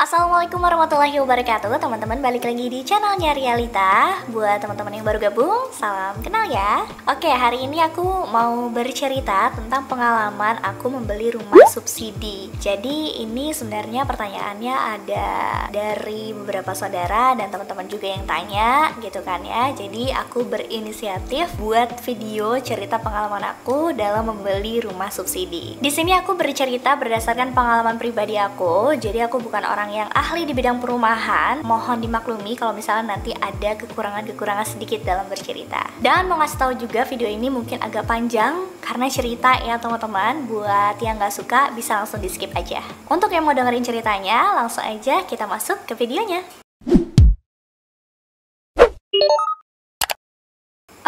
Assalamualaikum warahmatullahi wabarakatuh. Teman-teman, balik lagi di channelnya Realita. Buat teman-teman yang baru gabung, salam kenal ya. Oke, hari ini aku mau bercerita tentang pengalaman aku membeli rumah subsidi. Jadi ini sebenarnya pertanyaannya ada dari beberapa saudara dan teman-teman juga yang tanya gitu kan ya. Jadi aku berinisiatif buat video cerita pengalaman aku dalam membeli rumah subsidi. Di sini aku bercerita berdasarkan pengalaman pribadi aku. Jadi aku bukan orang yang ahli di bidang perumahan. Mohon dimaklumi kalau misalnya nanti ada kekurangan-kekurangan sedikit dalam bercerita. Dan mau ngasih tahu juga, video ini mungkin agak panjang karena cerita ya teman-teman. Buat yang gak suka bisa langsung di skip aja. Untuk yang mau dengerin ceritanya, langsung aja kita masuk ke videonya.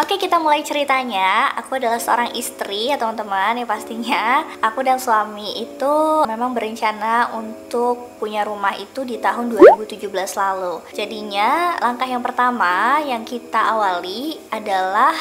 Oke, kita mulai ceritanya. Aku adalah seorang istri ya teman-teman. Ya pastinya aku dan suami itu memang berencana untuk punya rumah itu di tahun 2017 lalu. Jadinya langkah yang pertama yang kita awali adalah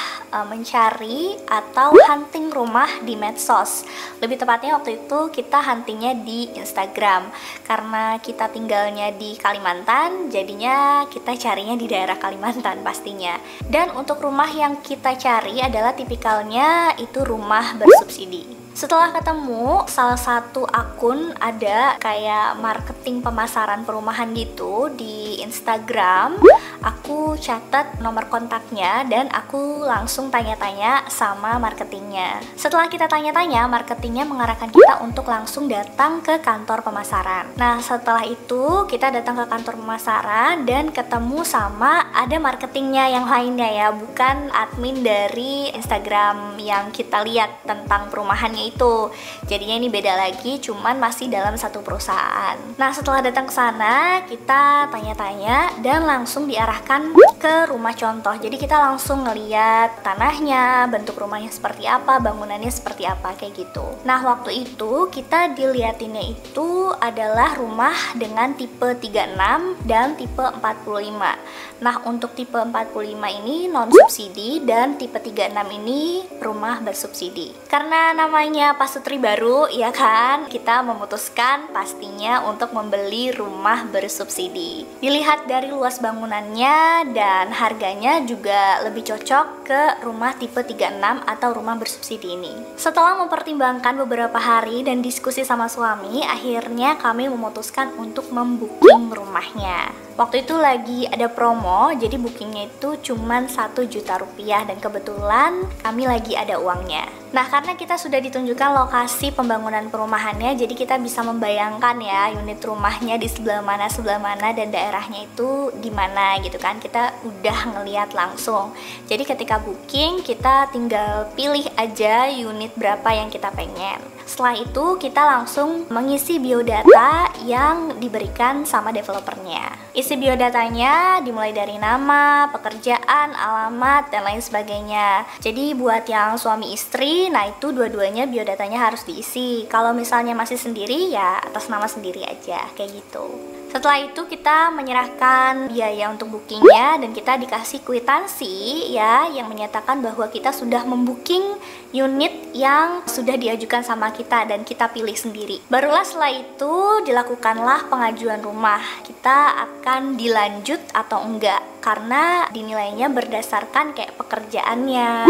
mencari atau hunting rumah di medsos. Lebih tepatnya waktu itu kita huntingnya di Instagram. Karena kita tinggalnya di Kalimantan, jadinya kita carinya di daerah Kalimantan pastinya. Dan untuk rumah yang kita cari adalah tipikalnya itu rumah bersubsidi. Setelah ketemu salah satu akun ada kayak marketing pemasaran perumahan gitu di Instagram, aku catat nomor kontaknya dan aku langsung tanya-tanya sama marketingnya. Setelah kita tanya-tanya, marketingnya mengarahkan kita untuk langsung datang ke kantor pemasaran. Nah, setelah itu kita datang ke kantor pemasaran dan ketemu sama ada marketingnya yang lainnya ya, bukan admin dari Instagram yang kita lihat tentang perumahannya itu. Jadinya ini beda lagi, cuman masih dalam satu perusahaan. Nah, setelah datang ke sana, kita tanya-tanya dan langsung diarahkan ke rumah contoh. Jadi kita langsung ngeliat tanahnya, bentuk rumahnya seperti apa, bangunannya seperti apa, kayak gitu. Nah, waktu itu kita diliatinnya itu adalah rumah dengan tipe 36 dan tipe 45. Nah, untuk tipe 45 ini non subsidi dan tipe 36 ini rumah bersubsidi. Karena namanya pasutri baru ya kan, kita memutuskan pastinya untuk membeli rumah bersubsidi. Dilihat dari luas bangunannya dan harganya juga lebih cocok ke rumah tipe 36 atau rumah bersubsidi ini. Setelah mempertimbangkan beberapa hari dan diskusi sama suami, akhirnya kami memutuskan untuk membooking rumahnya. Waktu itu lagi ada promo, jadi bookingnya itu cuman 1 juta rupiah dan kebetulan kami lagi ada uangnya. Nah, karena kita sudah ditunjukkan lokasi pembangunan perumahannya, jadi kita bisa membayangkan ya unit rumahnya di sebelah mana dan daerahnya itu di mana gitu kan. Kita udah ngeliat langsung. Jadi ketika booking, kita tinggal pilih aja unit berapa yang kita pengen. Setelah itu kita langsung mengisi biodata yang diberikan sama developernya. Isi biodatanya dimulai dari nama, pekerjaan, alamat, dan lain sebagainya. Jadi buat yang suami istri, nah itu dua-duanya biodatanya harus diisi. Kalau misalnya masih sendiri ya atas nama sendiri aja, kayak gitu. Setelah itu kita menyerahkan biaya untuk bookingnya dan kita dikasih kwitansi ya yang menyatakan bahwa kita sudah membooking unit yang sudah diajukan sama kita dan kita pilih sendiri. Barulah setelah itu dilakukanlah pengajuan rumah. Kita akan dilanjut atau enggak karena dinilainya berdasarkan kayak pekerjaannya,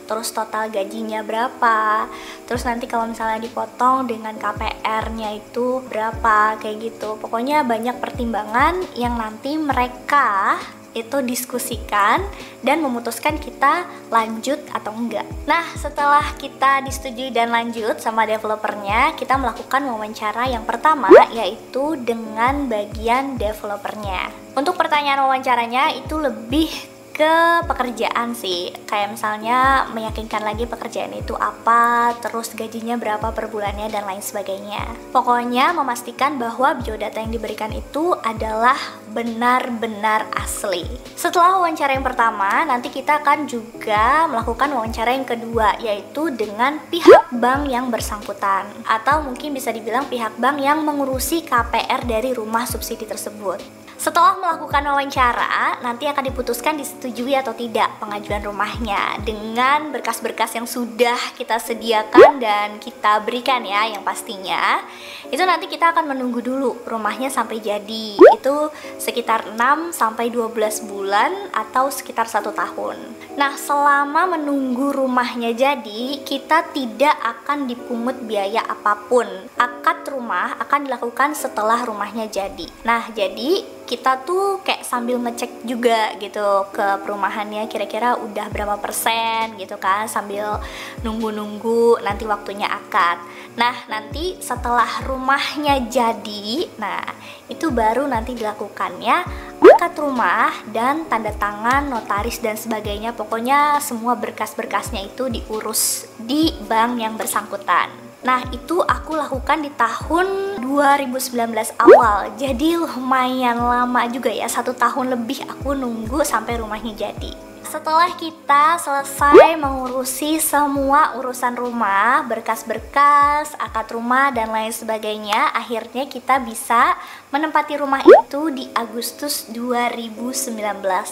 terus total gajinya berapa, terus nanti kalau misalnya dipotong dengan KPR-nya itu berapa, kayak gitu. Pokoknya banyak pertimbangan yang nanti mereka itu diskusikan dan memutuskan kita lanjut atau enggak. Nah, setelah kita disetujui dan lanjut sama developernya, kita melakukan wawancara yang pertama yaitu dengan bagian developernya. Untuk pertanyaan wawancaranya itu lebih ke pekerjaan sih, kayak misalnya meyakinkan lagi pekerjaan itu apa, terus gajinya berapa per bulannya dan lain sebagainya. Pokoknya memastikan bahwa biodata yang diberikan itu adalah benar-benar asli. Setelah wawancara yang pertama, nanti kita akan juga melakukan wawancara yang kedua, yaitu dengan pihak bank yang bersangkutan, atau mungkin bisa dibilang pihak bank yang mengurusi KPR dari rumah subsidi tersebut. Setelah melakukan wawancara, nanti akan diputuskan disetujui atau tidak pengajuan rumahnya dengan berkas-berkas yang sudah kita sediakan dan kita berikan ya, yang pastinya. Itu nanti kita akan menunggu dulu rumahnya sampai jadi. Itu sekitar 6 sampai 12 bulan atau sekitar 1 tahun. Nah, selama menunggu rumahnya jadi, kita tidak akan dipungut biaya apapun. Akad rumah akan dilakukan setelah rumahnya jadi. Nah, jadi kita tuh kayak sambil ngecek juga gitu ke perumahannya, kira-kira udah berapa persen gitu kan, sambil nunggu-nunggu nanti waktunya akad. Nah, nanti setelah rumahnya jadi, nah itu baru nanti dilakukannya akad rumah dan tanda tangan notaris dan sebagainya. Pokoknya semua berkas-berkasnya itu diurus di bank yang bersangkutan. Nah, itu aku lakukan di tahun 2019 awal. Jadi lumayan lama juga ya, 1 tahun lebih aku nunggu sampai rumahnya jadi. Setelah kita selesai mengurusi semua urusan rumah, berkas-berkas, akad rumah dan lain sebagainya, akhirnya kita bisa menempati rumah itu di Agustus 2019.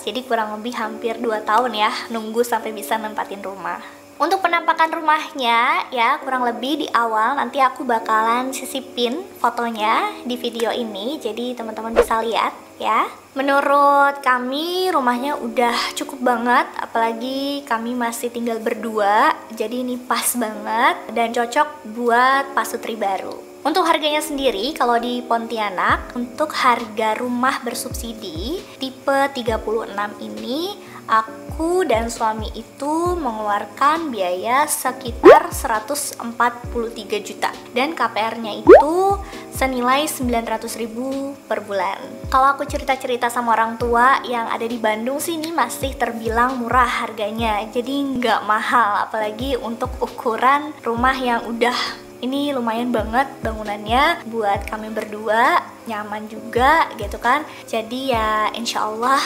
Jadi kurang lebih hampir 2 tahun ya nunggu sampai bisa nempatin rumah. Untuk penampakan rumahnya ya, kurang lebih di awal nanti aku bakalan sisipin fotonya di video ini, jadi teman-teman bisa lihat ya. Menurut kami rumahnya udah cukup banget, apalagi kami masih tinggal berdua, jadi ini pas banget dan cocok buat pasutri baru. Untuk harganya sendiri, kalau di Pontianak, untuk harga rumah bersubsidi tipe 36 ini, aku dan suami itu mengeluarkan biaya sekitar 143 juta dan KPR-nya itu senilai 900.000 per bulan. Kalau aku cerita-cerita sama orang tua yang ada di Bandung sih, ini masih terbilang murah harganya, jadi nggak mahal, apalagi untuk ukuran rumah yang udah ini lumayan banget bangunannya buat kami berdua, nyaman juga gitu kan. Jadi ya insya Allah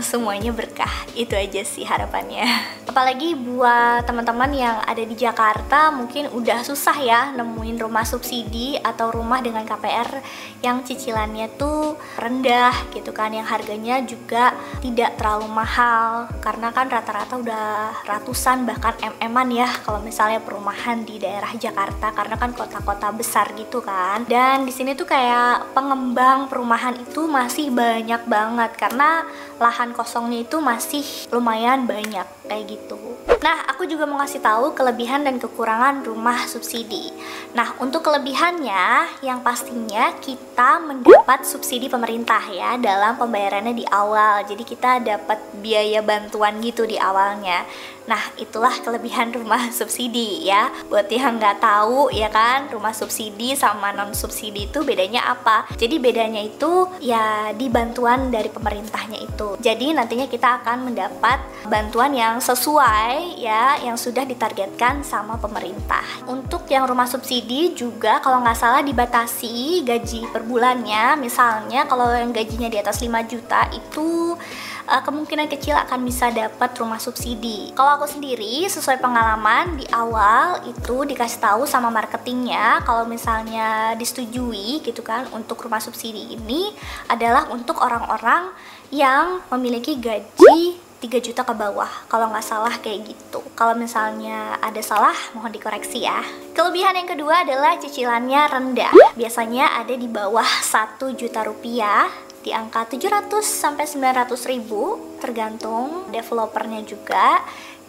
semuanya berkah, itu aja sih harapannya. Apalagi buat teman-teman yang ada di Jakarta mungkin udah susah ya nemuin rumah subsidi atau rumah dengan KPR yang cicilannya tuh rendah gitu kan, yang harganya juga tidak terlalu mahal, karena kan rata-rata udah ratusan bahkan MM-an ya kalau misalnya perumahan di daerah Jakarta, karena kan kota-kota besar gitu kan. Dan di sini tuh kayak pengembang perumahan itu masih banyak banget karena lahan kosongnya itu masih lumayan banyak kayak gitu. Nah, aku juga mau ngasih tahu kelebihan dan kekurangan rumah subsidi. Nah, untuk kelebihannya yang pastinya kita mendapat subsidi pemerintah ya dalam pembayarannya di awal. Jadi kita dapat biaya bantuan gitu di awalnya. Nah, itulah kelebihan rumah subsidi ya. Buat yang nggak tahu ya kan, rumah subsidi sama non subsidi itu bedanya apa? Jadi bedanya itu ya di bantuan dari pemerintahnya itu. Jadi nantinya kita akan mendapat bantuan yang sesuai ya, yang sudah ditargetkan sama pemerintah. Untuk yang rumah subsidi juga kalau nggak salah dibatasi gaji per bulannya. Misalnya kalau yang gajinya di atas 5 juta itu kemungkinan kecil akan bisa dapat rumah subsidi. Kalau aku sendiri sesuai pengalaman di awal itu dikasih tahu sama marketingnya kalau misalnya disetujui gitu kan untuk rumah subsidi ini adalah untuk orang-orang yang memiliki gaji 3 juta ke bawah, kalau nggak salah kayak gitu. Kalau misalnya ada salah mohon dikoreksi ya. Kelebihan yang kedua adalah cicilannya rendah, biasanya ada di bawah 1 juta rupiah, di angka 700 sampai 900 ribu tergantung developernya juga.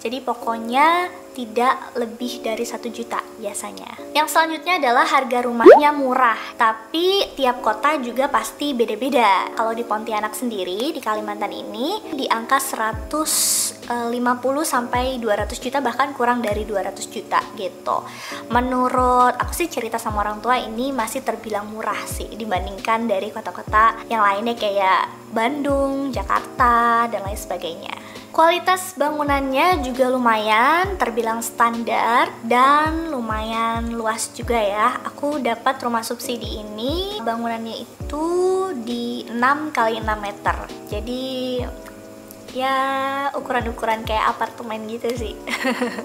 Jadi pokoknya tidak lebih dari 1 juta biasanya. Yang selanjutnya adalah harga rumahnya murah, tapi tiap kota juga pasti beda-beda. Kalau di Pontianak sendiri, di Kalimantan ini di angka 150 sampai 200 juta, bahkan kurang dari 200 juta gitu. Menurut aku sih, cerita sama orang tua, ini masih terbilang murah sih dibandingkan dari kota-kota yang lainnya kayak Bandung, Jakarta, dan lain sebagainya. Kualitas bangunannya juga lumayan terbilang standar dan lumayan luas juga ya. Aku dapat rumah subsidi ini bangunannya itu di 6 kali 6 meter. Jadi ya ukuran-ukuran kayak apartemen gitu sih.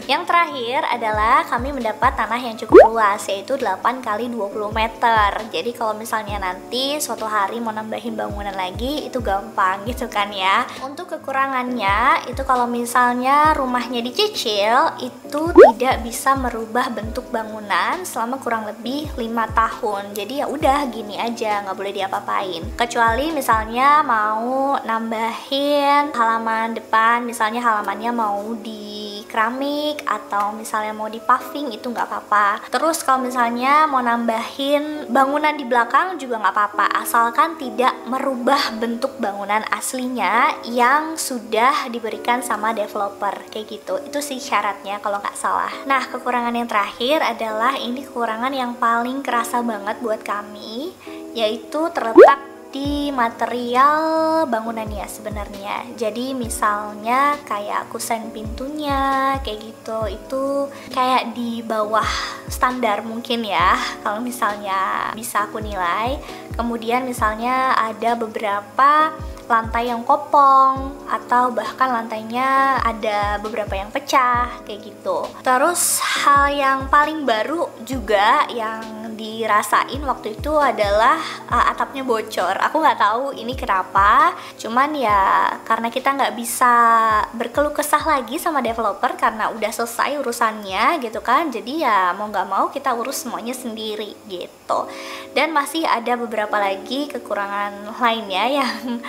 Yang terakhir adalah kami mendapat tanah yang cukup luas, yaitu 8 kali 20 meter. Jadi kalau misalnya nanti suatu hari mau nambahin bangunan lagi itu gampang gitu kan ya. Untuk kekurangannya itu kalau misalnya rumahnya dicicil itu tidak bisa merubah bentuk bangunan selama kurang lebih 5 tahun. Jadi ya udah gini aja, nggak boleh diapa-apain. Kecuali misalnya mau nambahin halaman depan, misalnya halamannya mau di keramik atau misalnya mau di paving, itu nggak apa-apa. Terus kalau misalnya mau nambahin bangunan di belakang juga nggak apa-apa, asalkan tidak merubah bentuk bangunan aslinya yang sudah diberikan sama developer kayak gitu. Itu sih syaratnya kalau nggak salah. Nah, kekurangan yang terakhir adalah ini kekurangan yang paling kerasa banget buat kami, yaitu terletak di material bangunannya sebenarnya. Jadi misalnya kayak kusen pintunya kayak gitu, itu kayak di bawah standar mungkin ya kalau misalnya bisa aku nilai. Kemudian misalnya ada beberapa lantai yang kopong atau bahkan lantainya ada beberapa yang pecah kayak gitu. Terus hal yang paling baru juga yang dirasain waktu itu adalah atapnya bocor. Aku nggak tahu ini kenapa, cuman ya karena kita nggak bisa berkeluh kesah lagi sama developer karena udah selesai urusannya gitu kan. Jadi ya mau nggak mau kita urus semuanya sendiri gitu. Dan masih ada beberapa lagi kekurangan lainnya yang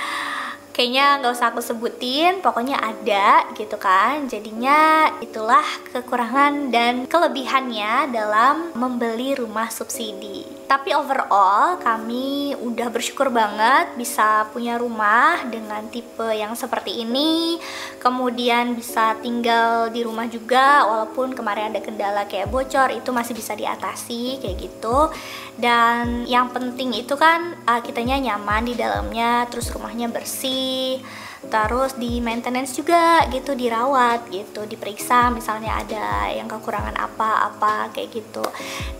kayaknya nggak usah aku sebutin, pokoknya ada gitu kan. Jadinya itulah kekurangan dan kelebihannya dalam membeli rumah subsidi. Tapi overall kami udah bersyukur banget bisa punya rumah dengan tipe yang seperti ini. Kemudian bisa tinggal di rumah juga walaupun kemarin ada kendala kayak bocor, itu masih bisa diatasi kayak gitu. Dan yang penting itu kan kitanya nyaman di dalamnya, terus rumahnya bersih, terus di maintenance juga gitu, dirawat gitu, diperiksa misalnya ada yang kekurangan apa-apa kayak gitu.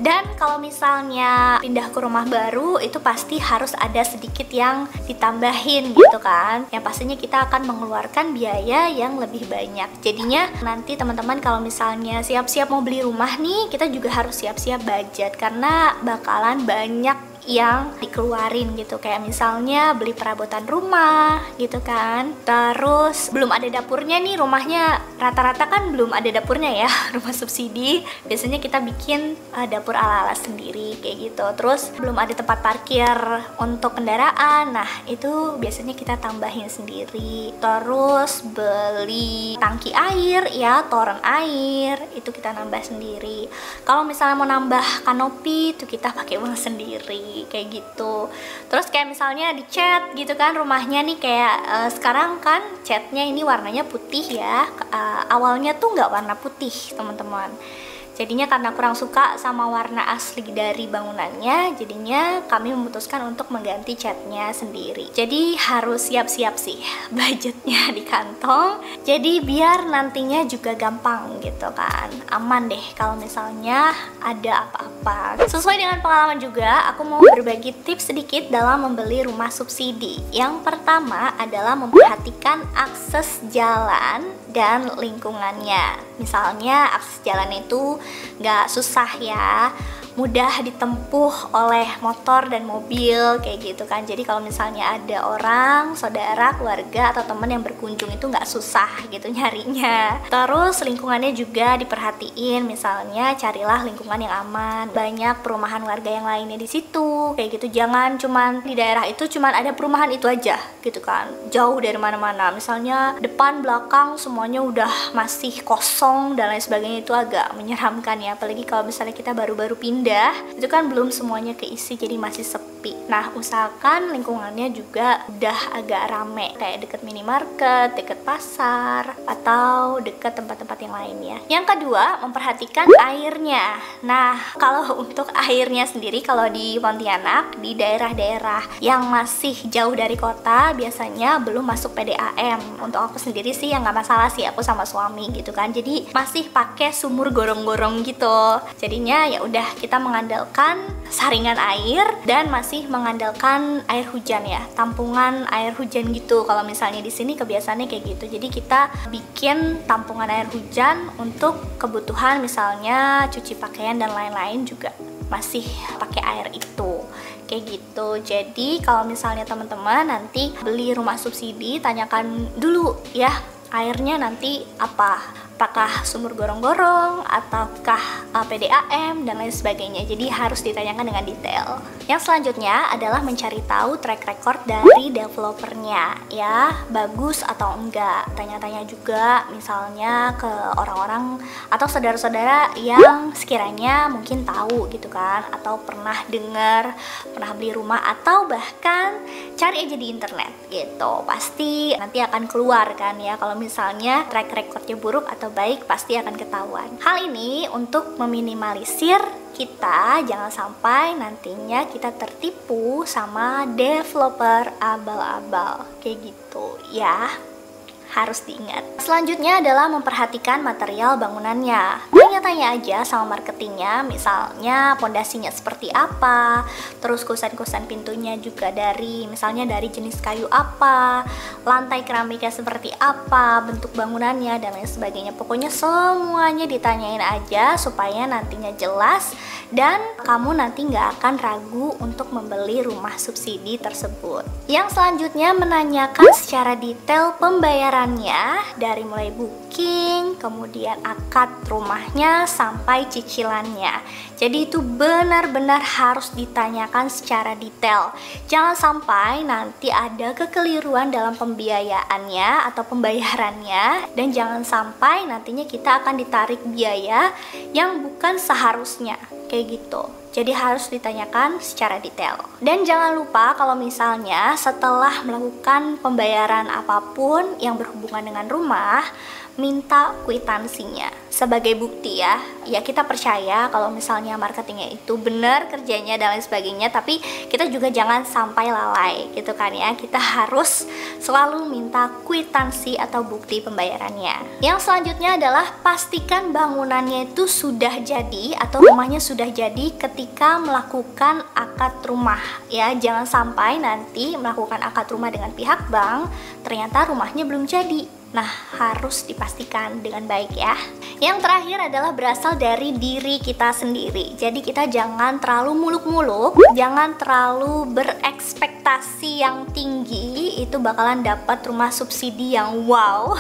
Dan kalau misalnya pindah ke rumah baru itu pasti harus ada sedikit yang ditambahin gitu kan, yang pastinya kita akan mengeluarkan biaya yang lebih banyak. Jadinya nanti teman-teman kalau misalnya siap-siap mau beli rumah nih, kita juga harus siap-siap budget karena bakalan banyak yang dikeluarin gitu, kayak misalnya beli perabotan rumah gitu kan, terus belum ada dapurnya nih, rumahnya rata-rata kan belum ada dapurnya ya rumah subsidi, biasanya kita bikin dapur ala-ala sendiri kayak gitu. Terus belum ada tempat parkir untuk kendaraan, nah itu biasanya kita tambahin sendiri. Terus beli tangki air ya, toren air itu kita nambah sendiri. Kalau misalnya mau nambah kanopi itu kita pakai uang sendiri kayak gitu. Terus kayak misalnya dicat gitu kan rumahnya nih, kayak sekarang kan catnya ini warnanya putih ya, awalnya tuh nggak warna putih teman-teman. Jadinya karena kurang suka sama warna asli dari bangunannya, jadinya kami memutuskan untuk mengganti catnya sendiri. Jadi harus siap-siap sih budgetnya di kantong. Jadi biar nantinya juga gampang gitu kan, aman deh kalau misalnya ada apa-apa. Sesuai dengan pengalaman juga, aku mau berbagi tips sedikit dalam membeli rumah subsidi. Yang pertama adalah memperhatikan akses jalan dan lingkungannya. Misalnya akses jalan itu nggak susah ya, mudah ditempuh oleh motor dan mobil kayak gitu kan. Jadi kalau misalnya ada orang, saudara, keluarga atau teman yang berkunjung itu nggak susah gitu nyarinya. Terus lingkungannya juga diperhatiin, misalnya carilah lingkungan yang aman, banyak perumahan warga yang lainnya di situ kayak gitu. Jangan cuman di daerah itu cuman ada perumahan itu aja gitu kan, jauh dari mana-mana. Misalnya depan belakang semuanya udah masih kosong dan lain sebagainya, itu agak menyeramkan ya, apalagi kalau misalnya kita baru-baru pindah itu kan belum semuanya keisi, jadi masih sepi. Nah, usahakan lingkungannya juga udah agak rame, kayak deket minimarket, deket pasar, atau deket tempat-tempat yang lainnya. Yang kedua, memperhatikan airnya. Nah, kalau untuk airnya sendiri, kalau di Pontianak, di daerah-daerah yang masih jauh dari kota, biasanya belum masuk PDAM. Untuk aku sendiri sih yang nggak masalah sih, aku sama suami gitu kan, jadi masih pakai sumur gorong-gorong gitu. Jadinya ya udah kita mengandalkan saringan air dan masih masih mengandalkan air hujan ya, tampungan air hujan gitu. Kalau misalnya di sini kebiasaannya kayak gitu. Jadi kita bikin tampungan air hujan untuk kebutuhan misalnya cuci pakaian dan lain-lain juga masih pakai air itu. Kayak gitu. Jadi kalau misalnya teman-teman nanti beli rumah subsidi, tanyakan dulu ya airnya nanti apa. Apakah sumur gorong-gorong ataukah PDAM dan lain sebagainya. Jadi harus ditanyakan dengan detail. Yang selanjutnya adalah mencari tahu track record dari developernya ya, bagus atau enggak. Tanya-tanya juga misalnya ke orang-orang atau saudara-saudara yang sekiranya mungkin tahu gitu kan, atau pernah dengar, pernah beli rumah, atau bahkan cari aja di internet gitu. Pasti nanti akan keluar kan ya, kalau misalnya track recordnya buruk atau baik pasti akan ketahuan. Hal ini untuk meminimalisir kita jangan sampai nantinya kita tertipu sama developer abal-abal kayak gitu ya. Harus diingat. Selanjutnya adalah memperhatikan material bangunannya. Tanya-tanya aja sama marketingnya, misalnya pondasinya seperti apa, terus kusen-kusen pintunya juga misalnya dari jenis kayu apa, lantai keramiknya seperti apa, bentuk bangunannya dan lain sebagainya. Pokoknya semuanya ditanyain aja supaya nantinya jelas dan kamu nanti nggak akan ragu untuk membeli rumah subsidi tersebut. Yang selanjutnya menanyakan secara detail pembayarannya dari mulai booking, kemudian akad rumahnya sampai cicilannya. Jadi itu benar-benar harus ditanyakan secara detail. Jangan sampai nanti ada kekeliruan dalam pembiayaannya atau pembayarannya, dan jangan sampai nantinya kita akan ditarik biaya yang bukan seharusnya. Kayak gitu. Jadi harus ditanyakan secara detail. Dan jangan lupa kalau misalnya setelah melakukan pembayaran apapun yang berhubungan dengan rumah, minta kwitansinya sebagai bukti ya. Ya kita percaya kalau misalnya marketingnya itu benar kerjanya dan lain sebagainya, tapi kita juga jangan sampai lalai gitu kan ya. Kita harus selalu minta kwitansi atau bukti pembayarannya. Yang selanjutnya adalah pastikan bangunannya itu sudah jadi atau rumahnya sudah jadi ketika melakukan akad rumah ya. Jangan sampai nanti melakukan akad rumah dengan pihak bank ternyata rumahnya belum jadi. Nah, harus dipastikan dengan baik ya. Yang terakhir adalah berasal dari diri kita sendiri. Jadi kita jangan terlalu muluk-muluk, jangan terlalu berekspektasi yang tinggi itu bakalan dapat rumah subsidi yang wow.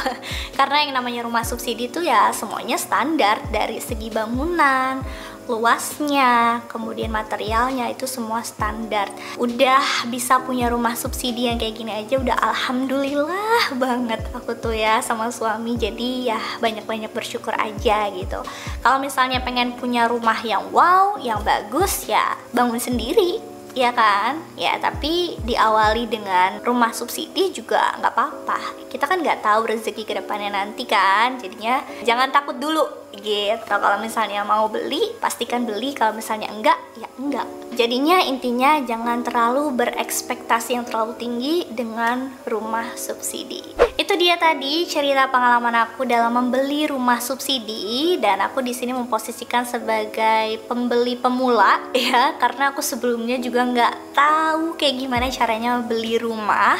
Karena yang namanya rumah subsidi itu ya semuanya standar dari segi bangunan, luasnya, kemudian materialnya itu semua standar. Udah bisa punya rumah subsidi yang kayak gini aja udah alhamdulillah banget aku tuh ya sama suami. Jadi ya banyak-banyak bersyukur aja gitu. Kalau misalnya pengen punya rumah yang wow, yang bagus ya bangun sendiri, ya kan? Ya tapi diawali dengan rumah subsidi juga nggak apa-apa. Kita kan nggak tahu rezeki kedepannya nanti kan. Jadinya jangan takut dulu gitu. Kalau misalnya mau beli, pastikan beli. Kalau misalnya enggak, ya enggak. Jadinya intinya jangan terlalu berekspektasi yang terlalu tinggi dengan rumah subsidi. Itu dia tadi cerita pengalaman aku dalam membeli rumah subsidi, dan aku di sini memposisikan sebagai pembeli pemula ya, karena aku sebelumnya juga nggak tahu kayak gimana caranya beli rumah.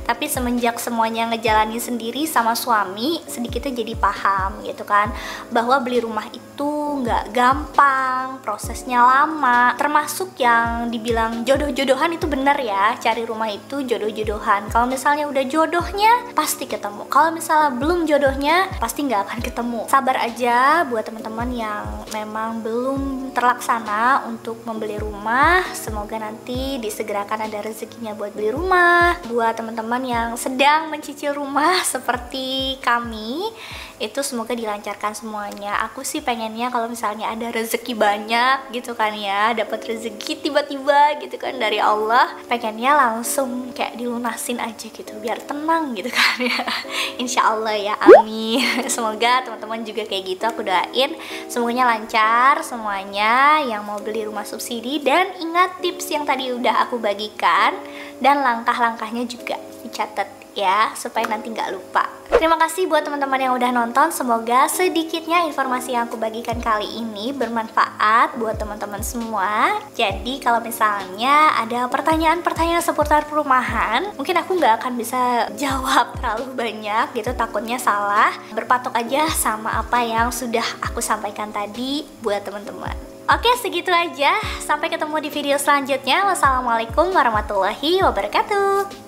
Tapi semenjak semuanya ngejalanin sendiri sama suami, sedikitnya jadi paham gitu kan, bahwa beli rumah itu nggak gampang, prosesnya lama, termasuk yang dibilang jodoh-jodohan itu benar ya. Cari rumah itu jodoh-jodohan. Kalau misalnya udah jodohnya pasti ketemu, kalau misalnya belum jodohnya pasti nggak akan ketemu. Sabar aja buat teman-teman yang memang belum terlaksana untuk membeli rumah. Semoga nanti disegerakan ada rezekinya buat beli rumah. Buat teman-teman yang sedang mencicil rumah seperti kami, itu semoga dilancarkan semuanya. Aku sih pengennya kalau misalnya ada rezeki banyak gitu kan ya, dapat rezeki tiba-tiba gitu kan dari Allah, pengennya langsung kayak dilunasin aja gitu biar tenang gitu kan ya. Insya Allah ya, amin. Semoga teman-teman juga kayak gitu. Aku doain semuanya lancar semuanya yang mau beli rumah subsidi. Dan ingat tips yang tadi udah aku bagikan, dan langkah-langkahnya juga dicatat ya, supaya nanti nggak lupa. Terima kasih buat teman-teman yang udah nonton. Semoga sedikitnya informasi yang aku bagikan kali ini bermanfaat buat teman-teman semua. Jadi kalau misalnya ada pertanyaan-pertanyaan seputar perumahan, mungkin aku nggak akan bisa jawab terlalu banyak gitu, takutnya salah. Berpatok aja sama apa yang sudah aku sampaikan tadi buat teman-teman. Oke, segitu aja. Sampai ketemu di video selanjutnya. Wassalamualaikum warahmatullahi wabarakatuh.